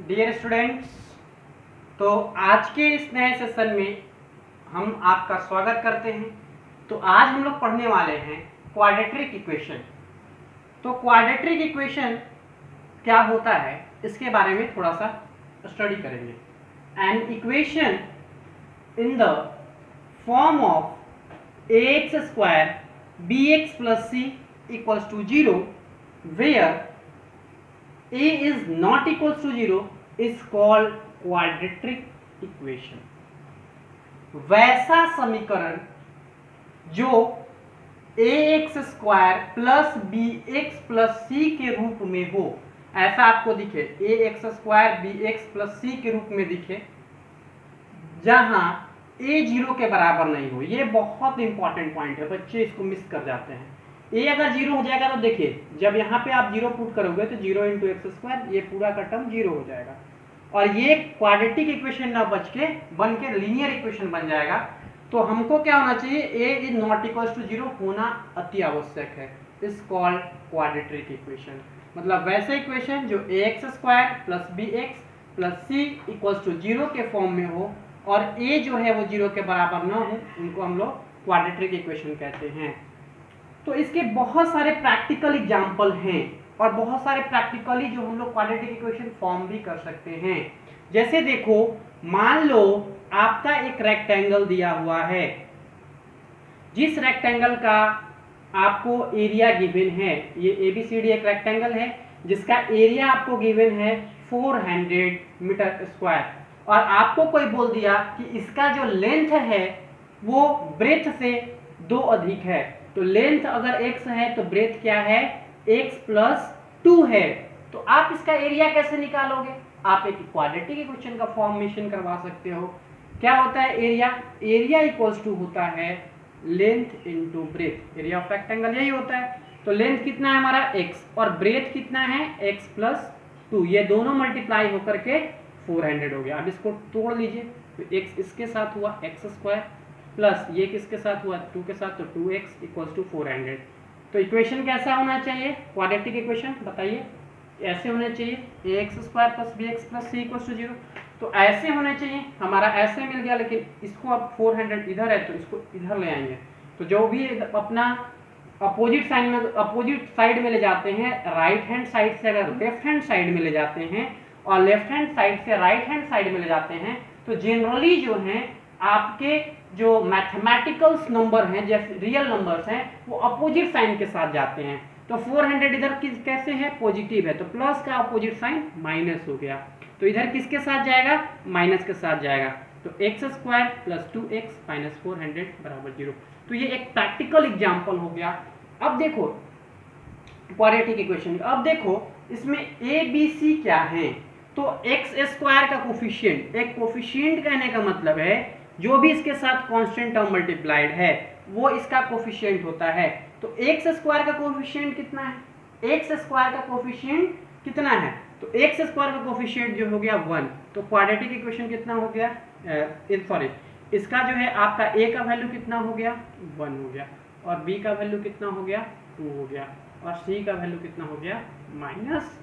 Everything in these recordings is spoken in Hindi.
डियर स्टूडेंट्स, तो आज के इस नए सेशन में हम आपका स्वागत करते हैं। तो आज हम लोग पढ़ने वाले हैं क्वाड्रेटिक इक्वेशन। तो क्वाड्रेटिक इक्वेशन क्या होता है इसके बारे में थोड़ा सा स्टडी करेंगे। An equation in the form of ax square bx plus c equals to 0 where a is not equals to 0 is called quadratic equation। वैसा समीकरण जो ax square plus bx plus c के रूप में हो, ऐसा आपको दिखे ax square bx plus c के रूप में दिखे, जहां a 0 के बराबर नहीं हो। ये बहुत इंपॉर्टेंट पॉइंट है, बच्चे इसको मिस कर जाते हैं। a अगर 0 हो जाएगा तो देखिए, जब यहाँ पे आप 0 पुट करोगे तो 0 इंटू एक्स स्क्वायर, ये पूरा का टर्म 0 हो जाएगा और ये क्वाड्रेटिक इक्वेशन ना बच के बन के लीनियर इक्वेशन बन जाएगा। तो हमको क्या होना चाहिए, a is not equal to 0 होना अति आवश्यक है। Is called quadratic equation. मतलब वैसे इक्वेशन जो ax square plus bx plus c equals to 0 के फॉर्म में हो और a जो है वो 0 के बराबर ना हो, उनको हम लोग क्वाड्रेटिक इक्वेशन कहते हैं। तो इसके बहुत सारे प्रैक्टिकल एग्जाम्पल हैं और बहुत सारे प्रैक्टिकली जो हम लोग क्वाड्रेटिक इक्वेशन फॉर्म भी कर सकते हैं। जैसे देखो, मान लो आपका एक रेक्टेंगल दिया हुआ है, जिस रेक्टेंगल का आपको एरिया गिवन है, ये एबीसीडी एक रेक्टेंगल है जिसका एरिया आपको गिवन है 400 मीटर स्क्वायर, और आपको कोई बोल दिया कि इसका जो लेंथ है वो ब्रेथ से 2 अधिक है। तो लेंथ अगर x है तो ब्रेथ क्या है, x प्लस 2 है। तो आप इसका एरिया कैसे निकालोगे? आप एक क्वाड्रेटिक इक्वेशन का फॉर्मेशन करवा सकते हो। क्या होता है एरिया? एरिया इक्वल्स टू होता है length into breadth. Area of rectangle यही होता है। तो लेंथ कितना है हमारा x और ब्रेथ कितना है x प्लस 2, ये दोनों मल्टीप्लाई होकर के 400 हो गया। अब इसको तोड़ लीजिए, तो x इसके साथ हुआ x स्क्वायर प्लस ये किसके साथ हुआ 2 के साथ, तो 2x इक्वल्स टू 400। तो इक्वेशन कैसा होना चाहिए क्वाड्रेटिक इक्वेशन, बताइए? ऐसे होने चाहिए ax square plus bx plus c equals to 0। तो ऐसे होने चाहिए, हमारा ऐसे मिल गया, लेकिन इसको अब 400 इधर है तो इसको इधर ले आएंगे। तो जो भी अपना अपोजिट साइड में ले जाते हैं, राइट हैंड साइड से अगर लेफ्ट हैंड साइड में ले जाते हैं और लेफ्ट हैंड साइड से राइट हैंड साइड में ले जाते हैं, तो जनरली जो हैं आपके जो मैथमेटिकल्स नंबर हैं, जैसे रियल नंबर्स हैं, वो अपोजिट साइन के साथ जाते हैं। तो 400 इधर कैसे है, पॉजिटिव है, तो प्लस का अपोजिट साइन माइनस हो गया। तो इधर किसके साथ जाएगा, माइनस के साथ जाएगा। तो x square plus 2x minus 400 बराबर 0। तो ये एक प्रैक्टिकल एग्जाम्पल हो गया। अब देखो क्वाड्रेटिक इक्वेशन, अब देखो इसमें a b c क्या है। तो एक्स स्क्वायर का कोफिशिएंट, एक कोफिशिएंट कहने का मतलब है जो भी इसके साथ कांस्टेंट टर्म मल्टीप्लाइड है वो इसका कोफिशिएंट होता है। तो एक्स स्क्वायर का कोफिशिएंट कितना है, एक्स स्क्वायर का कोफिशिएंट कितना है, तो एक्स स्क्वायर का कोफिशिएंट जो हो गया 1। तो क्वाड्रेटिक इक्वेशन कितना हो गया, सॉरी इसका जो है आपका a का वैल्यू कितना हो गया 1 हो गया, और b का वैल्यू कितना हो गया 2 हो गया, और c का वैल्यू कितना हो गया माइनस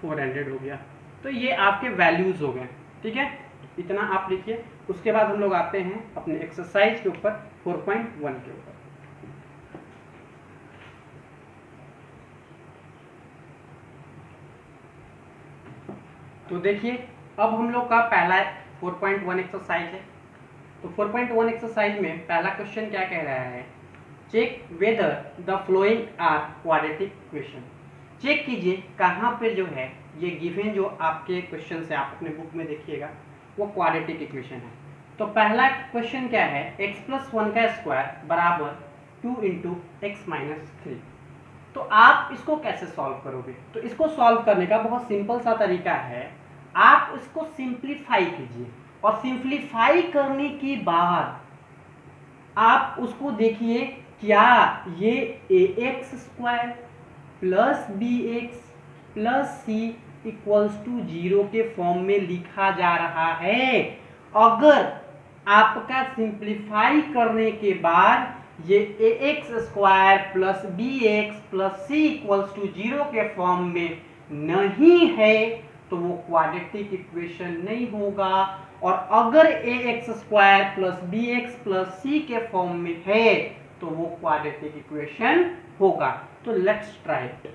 400 हो गया। तो ये आपके वैल्यूज हो गए, ठीक है, इतना आप लिखिए। उसके बाद हम लोग आते हैं अपने एक्सरसाइज के ऊपर 4.1 के ऊपर। तो देखिए, अब हम लोग का पहला 4.1 एक्सरसाइज है। तो 4.1 एक्सरसाइज में पहला क्वेश्चन क्या कह रहा है, check whether the following are quadratic equation. Check कीजिए कहाँ पे जो है ये गिवन जो आपके क्वेश्चन से आप अपने बुक में देखिएगा वो क्वाड्रेटिक इक्वेशन है। तो पहला क्वेश्चन क्या है, x प्लस 1 का स्क्वायर बराबर 2 इंटू एक्स माइनस 3। तो आप इसको कैसे सॉल्व करोगे? तो इसको सॉल्व करने का बहुत सिंपल सा तरीका है, आप इसको सिंप्लीफाई कीजिए और सिंप्लीफाई करने के बाद आप उसको देखिए, क्या ये ax square plus bx plus c equals to 0 के फॉर्म में लिखा जा रहा है। अगर आपका सिंप्लीफाई करने के बाद ये ax square plus bx plus c equals to 0 के फॉर्म में नहीं है, तो वो क्वाड्रेटिक इक्वेशन नहीं होगा। और अगर ax² plus bx plus c के फॉर्म में है तो वो क्वाड्रेटिक इक्वेशन होगा। तो लेट्स ट्राई इट।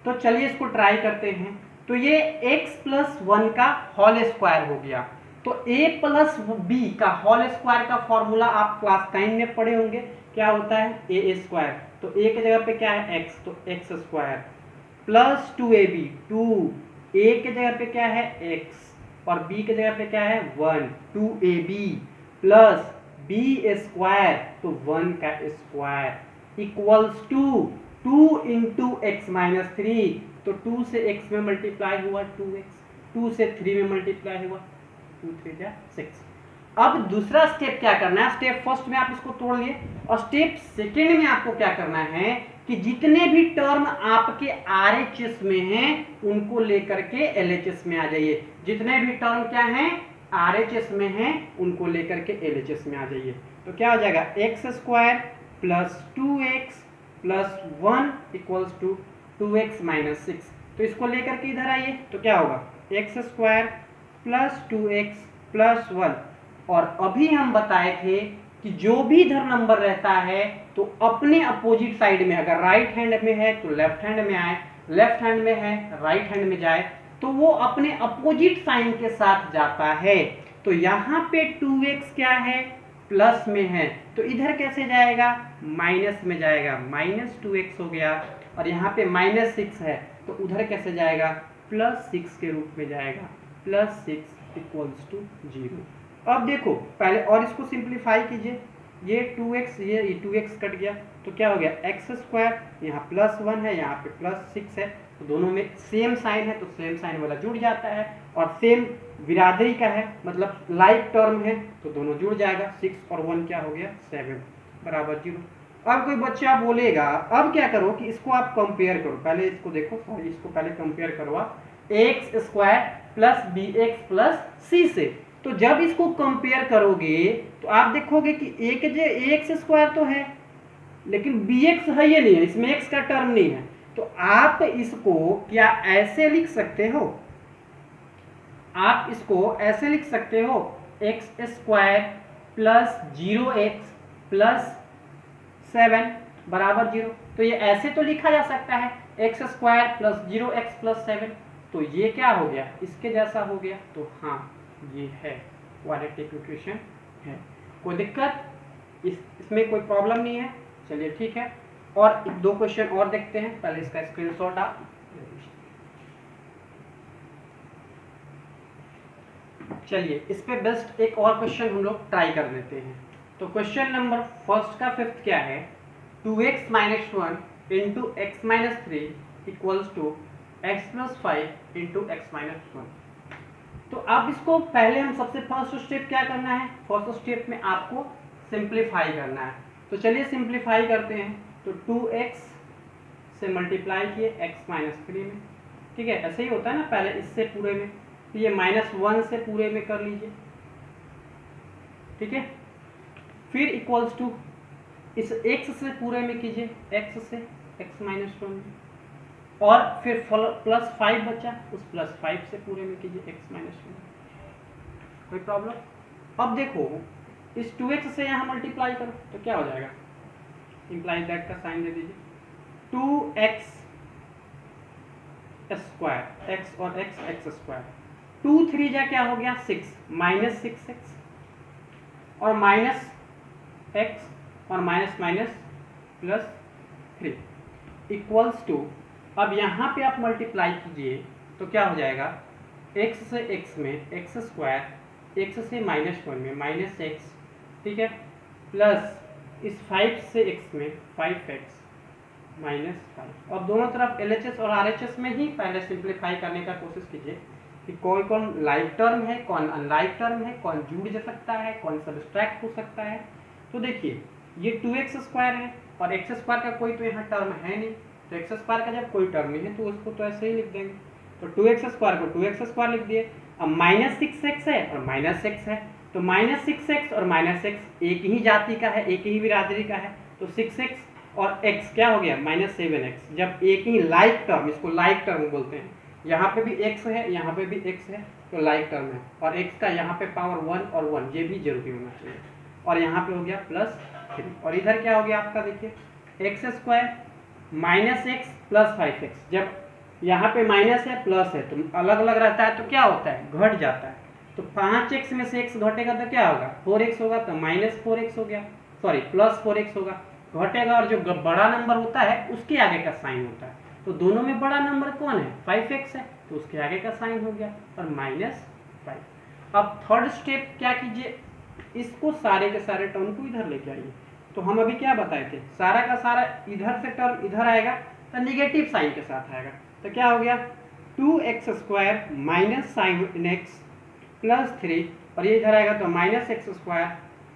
तो चलिए इसको ट्राई करते हैं। तो ये x प्लस 1 का होल स्क्वायर हो गया। तो a प्लस b का होल स्क्वायर का फॉर्मूला आप क्लास 9 में पढ़े होंगे, क्या होता है a स्क्वायर। तो a की जगह पे क्या है x, तो x square plus 2ab, 2 a की जगह पे क्या है x और b की जगह पे क्या है 1, 2ab प्लस b स्क्वायर तो 1 का square equals to 2 into x minus 3। तो 2 से x में मल्टीप्लाई हुआ 2x, 2 से 3 में मल्टीप्लाई हुआ 2 3 6। अब दूसरा स्टेप क्या करना है, स्टेप फर्स्ट में आप इसको तोड़ लिए और स्टेप सेकेंड में आपको क्या करना है कि जितने भी टर्म आपके RHS में हैं उनको लेकर के LHS में आ जाइए। जितने भी टर्म क्या हैं RHS में हैं उनको लेकर के LHS में आ जाइए। तो क्या हो जाएगा x square plus 2x plus 1 equals to 2x minus 6। तो इसको लेकर के इधर आइए तो क्या होगा x square plus 2x plus 1। और अभी हम बताए थे कि जो भी इधर नंबर रहता है तो अपने अपोजिट साइड में, अगर राइट हैंड में है तो लेफ्ट हैंड में आए, लेफ्ट हैंड में है राइट हैंड में जाए, तो वो अपने अपोजिट साइन के साथ जाता है। तो यहाँ पे 2x क्या है प्लस में है तो इधर कैसे जाएगा माइनस में जाएगा, माइनस 2x हो गया। और यहाँ पे माइनस 6 है तो उधर कैसे जाएगा प्लस 6 के रूप में जाएगा, प्लस 6 इक्वल्स टू 0। अब देखो पहले और इसको सिंप्लीफाई कीजिए, ये 2x ये 2x कट गया तो क्या हो गया एक्स स्क्वायर, यहाँ प्लस 1 है यहाँ पे प्लस 6 है तो दोनों में सेम साइन है तो सेम साइन वाला जुड़ जाता है और सेम बिरादरी का है मतलब लाइक टर्म है तो दोनों जुड़ जाएगा। 6 और 1 क्या हो गया 7 बराबर 0। अब कोई बच्चा बोलेगा अब क्या करो कि इसको आप कंपेयर करो, पहले इसको देखो, सॉरी इसको पहले कंपेयर करो आप x square plus b x plus c से। तो जब इसको कंपेयर करोगे तो आप देखोगे कि एक्स स्क्वायर तो है लेकिन बी एक्स है ये नहीं है, इसमें एक्स का टर्म नहीं है। तो आप इसको क्या ऐसे लिख सकते हो, आप इसको ऐसे लिख सकते हो x square plus 0x plus 7 बराबर 0। तो ये ऐसे तो लिखा जा सकता है x square plus 0x plus 7। तो ये क्या हो गया इसके जैसा हो गया। तो हाँ ये है क्वाड्रेटिक इक्वेशन है, कोई दिक्कत इसमें कोई प्रॉब्लम नहीं है। चलिए ठीक है, और 2 क्वेश्चन और देखते हैं, पहले इसका स्क्रीनशॉट आप चलिए इस पे बेस्ट एक और क्वेश्चन हम लोग ट्राई कर लेते हैं। तो क्वेश्चन नंबर फर्स्ट का 5th क्या है 2x minus 1 into x minus 3 equals to x plus 5 into x minus 1। तो अब इसको पहले हम सबसे फर्स्ट स्टेप क्या करना है, फर्स्ट स्टेप में आपको सिंप्लीफाई करना है। तो चलिए सिंप्लीफाई करते हैं। तो 2x से मल्टीप्लाई किए x माइनस 3 में, ठीक है ऐसे ही होता है ना, पहले इससे पूरे में, तो ये -1 से पूरे में कर लीजिए, ठीक है। फिर इक्वल्स टू इस x से पूरे में कीजिए, x से x माइनस 1 में, और फिर प्लस 5 बचा, उस प्लस 5 से पूरे में कीजिए x माइनस 1। कोई प्रॉब्लम। अब देखो इस 2x से यहाँ मल्टीप्लाई करो तो क्या हो जाएगा, इंप्लाई दैट का साइन दे दीजिए, 2x स्क्वायर, x और x स्क्वायर, 2 3 जा क्या हो गया 6, माइनस 6x और माइनस x और minus minus plus 3 equals to, अब यहाँ पे आप मल्टीप्लाई कीजिए तो क्या हो जाएगा x से x में x स्क्वायर, x से -1 में माइनस x, ठीक है, प्लस इस 5 से x में 5x माइनस 5। अब दोनों तरफ LHS और RHS में ही पहले सिंप्लीफाई करने का कोशिश कीजिए कि कौन कौन लाइक टर्म है, कौन अनलाइक टर्म है, कौन जुड़ जा सकता है, कौन सब्सट्रैक्ट हो सकता है। तो देखिए ये 2x स्क्वायर है और x स्क्वायर का कोई तो यहाँ टर्म है नहीं, तो x स्क्वायर का जब कोई टर्म नहीं है तो उसको तो ऐसे ही लिख देंगे। तो 2x स्क्वायर को 2x स्क्वायर लिख दिए। अब -6x है और -x है, तो -6x और -x एक ही जाति का है, एक ही बिरादरी का है, तो 6x और x क्या हो गया -7x। जब एक ही लाइक टर्म, इसको लाइक टर्म बोलते हैं, यहाँ पे भी x है, यहाँ पे भी x है, तो लाइक टर्म है, और x का यहाँ पे पावर 1 और 1 ये भी जरूरी होना चाहिए, और यहाँ पे हो गया +3, और इधर क्या हो गया आपका, देखिए x² minus x plus 5x। जब यहाँ पे माइनस है प्लस है तो अलग अलग रहता है तो क्या होता है, घट जाता है। तो 5x में से x घटेगा तो क्या होगा, 4x होगा, तो -4x हो गया, सॉरी +4x होगा, घटेगा, और जो बड़ा नंबर होता है उसके आगे का साइन होता है। तो दोनों में बड़ा नंबर कौन है, 5x है, तो उसके आगे का साइन हो गया, और -5। अब थर्ड स्टेप क्या कीजिए, इसको सारे के सारे टर्म को इधर लेके आइए। तो हम अभी क्या बताए थे, सारा का सारा इधर से टर्म इधर आएगा तो निगेटिव साइन के साथ आएगा, तो क्या हो गया 2x² minus sin x plus 3, और ये इधर आएगा तो -x²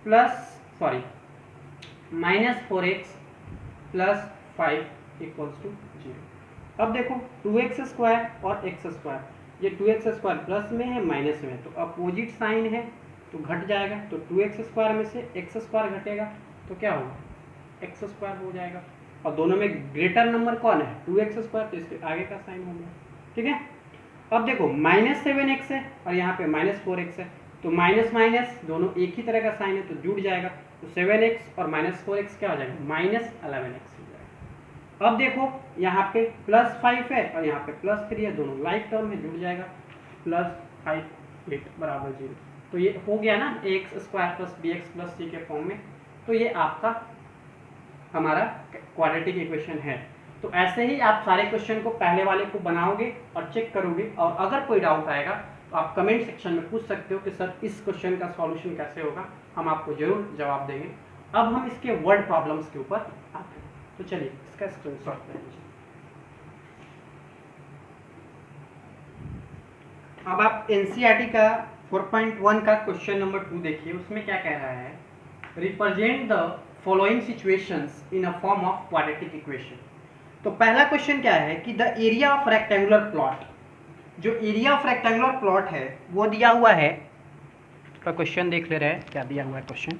plus -4x plus 5 equals to 0। अब देखो 2x² और x², ये 2x² प्लस में है माइनस में, तो अपोजिट साइन है तो घट जाएगा, तो 2x² में से x² घटेगा तो क्या होगा, x² हो जाएगा, और दोनों में ग्रेटर नंबर कौन है, 2x², तो इसके आगे का साइन हो गया, ठीक है। अब देखो -7x है और यहाँ पे -4x है, तो माइनस माइनस दोनों एक ही तरह का साइन है तो जुड़ जाएगा, तो 7x और -4x क्या हो जाएगा, -11x हो जाएगा। अब देखो यहाँ पे +5 है और यहाँ पे +3 है, दोनों लाइक टर्म है, जुड़ जाएगा, +5 8 बराबर 0। तो ये हो गया ना ax² + bx + c के फॉर्म में। तो ये आपका हमारा क्वाड्रेटिक इक्वेशन है। तो ऐसे ही आप सारे क्वेश्चन को पहले वाले को बनाओगे और चेक करोगे, और अगर कोई डाउट आएगा तो आप कमेंट सेक्शन में पूछ सकते हो कि सर इस क्वेश्चन का सॉल्यूशन कैसे होगा, हम आपको जरूर जवाब देंगे। अब हम इसके वर्ड प्रॉब्लम्स के ऊपर आते हैं, तो चलिए इसका स्क्रीनशॉट ले लीजिए। अब आप एनसीईआरटी का 4.1 का क्वेश्चन नंबर 2 देखिए, उसमें क्या कह रहा है, represent the following situations in a form of quadratic equation. तो पहला क्वेश्चन क्या है कि the area of rectangular plot, जो एरिया ऑफ रेक्टेंगुलर प्लॉट है वो दिया हुआ है, तो क्वेश्चन देख ले रहे हैं क्या दिया हुआ है question.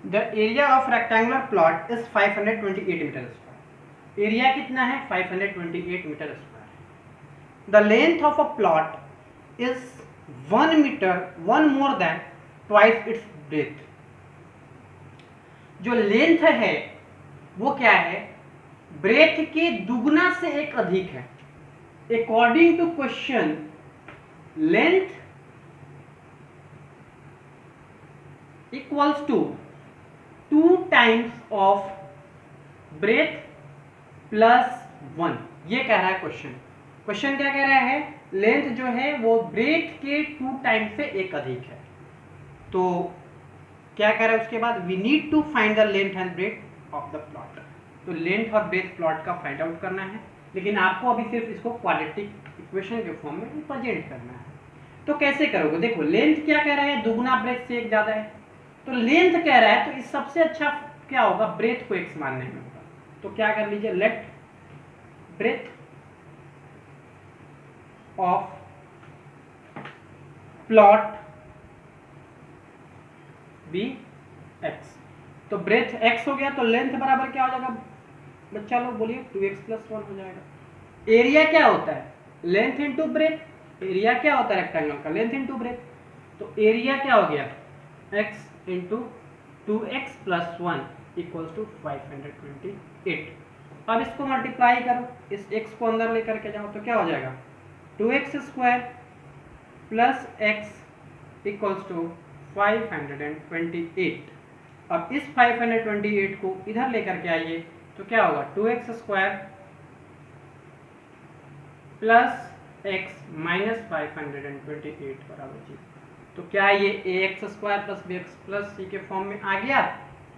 The area of rectangular plot is 528 metre square. Area कितना है, 528 metre square. The length of a plot is 1 metre 1 more than twice its breadth. जो लेंथ है वो क्या है, ब्रेथ के दुगना से एक अधिक है। According to question, length equals to 2 times of breadth plus 1, ये कह रहा है क्वेश्चन। क्वेश्चन क्या कह रहा है, लेंथ जो है वो ब्रेथ के 2 टाइम से एक अधिक है। तो क्या कह रहा है उसके बाद, we need to find the length and breadth of the plot. तो लेंथ और ब्रेथ प्लॉट का फाइंड आउट करना है, लेकिन आपको अभी सिर्फ इसको क्वाड्रेटिक इक्वेशन के फॉर्म में रिप्रेजेंट करना है। तो कैसे करोगे, देखो लेंथ क्या कह रहा है, दुगना ब्रेथ से एक ज्यादा है, तो लेंथ कह रहा है तो इस सबसे अच्छा क्या होगा, ब्रेथ को x मानने में होगा। तो क्या कर लीजिए, let breadth of plot be x। तो ब्रेथ x हो गया, तो लेंथ बराबर क्या हो जाएगा बच्चा लोग बोलिए, 2x + 1 हो जाएगा। एरिया क्या होता है, लेंथ इंटू ब्रेथ। एरिया क्या होता है रेक्टेंगल का, लेंथ इंटू ब्रेथ। तो एरिया क्या हो गया, x into 2x + 1 equals to 528। अब इसको मल्टीप्लाई करो, इस x को अंदर लेकर के जाओ, तो क्या हो जाएगा, 2x² plus x equals to 528। अब इस 528 को इधर लेकर के आइए, तो क्या होगा, 2x² प्लस x माइनस 528 बराबर 0। तो क्या ये ax² plus bx plus c के फॉर्म में आ गया,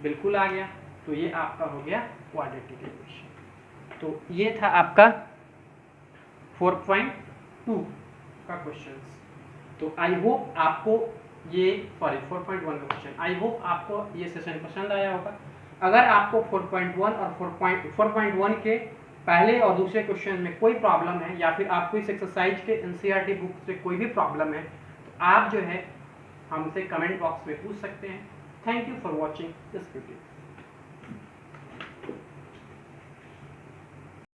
बिल्कुल आ गया। तो ये आपका हो गया क्वाड्रेटिक इक्वेशन। तो ये था आपका 4.2 का क्वेश्चन। तो आई होप आपको ये 4.1 का क्वेश्चन, आई होप आपको ये सेशन पसंद आया होगा। अगर आपको 4.1 और 4.1 के पहले और दूसरे क्वेश्चन में कोई प्रॉब्लम है, या फिर आपको इस एक्सरसाइज के एनसीईआरटी बुक से कोई भी प्रॉब्लम है, तो आप जो है हमसे कमेंट बॉक्स में पूछ सकते हैं। Thank you for watching this video.